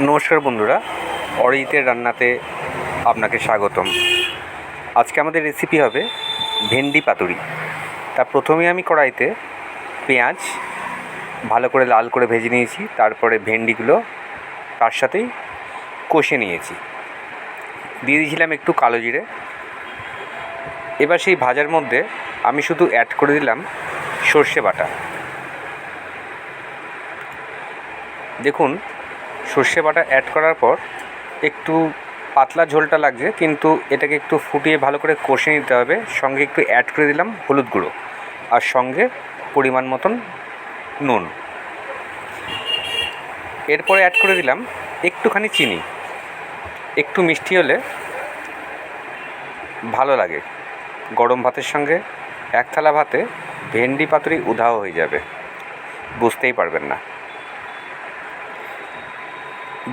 নমস্কার বন্ধুরা, অরিজিতের রান্নাতে আপনাকে স্বাগতম। আজকে আমাদের রেসিপি হবে ভেন্ডি পাতুরি। তা প্রথমে আমি কড়াইতে পেঁয়াজ ভালো করে লাল করে ভেজে নিয়েছি, তারপরে ভেন্ডিগুলো তার সাথেই কষে নিয়েছি, দিয়ে দিয়েছিলাম একটু কালো জিরে। এবার সেই ভাজার মধ্যে আমি শুধু অ্যাড করে দিলাম সর্ষে বাটা। দেখুন, সর্ষে বাটা অ্যাড করার পর একটু পাতলা ঝোলটা লাগছে, কিন্তু এটাকে একটু ফুটিয়ে ভালো করে কষে নিতে হবে। সঙ্গে একটু অ্যাড করে দিলাম হলুদ গুঁড়ো, আর সঙ্গে পরিমাণ মতন নুন। এরপরে অ্যাড করে দিলাম একটুখানি চিনি। একটু মিষ্টি হলে ভালো লাগে। গরম ভাতের সঙ্গে এক থালা ভাতে ভেন্ডি পাতুরি উধাও হয়ে যাবে, বুঝতেই পারবেন না।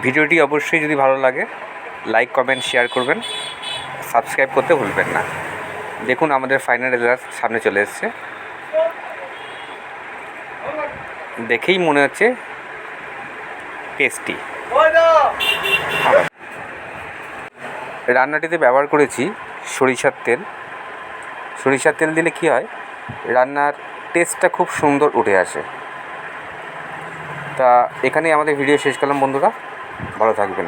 ভিডিওটি অবশ্যই যদি ভালো লাগে লাইক, কমেন্ট, শেয়ার করবেন, সাবস্ক্রাইব করতে ভুলবেন না। দেখুন, আমাদের ফাইনাল রেজাল্ট সামনে চলে এসেছে। দেখেই মনে হচ্ছে টেস্টি। রান্নাটিতে ব্যবহার করেছি সরিষার তেল। সরিষার তেল দিলে কী হয়, রান্নার টেস্টটা খুব সুন্দর উঠে আসে। তা এখানেই আমাদের ভিডিও শেষ করলাম বন্ধুরা, ভালো থাকবেন।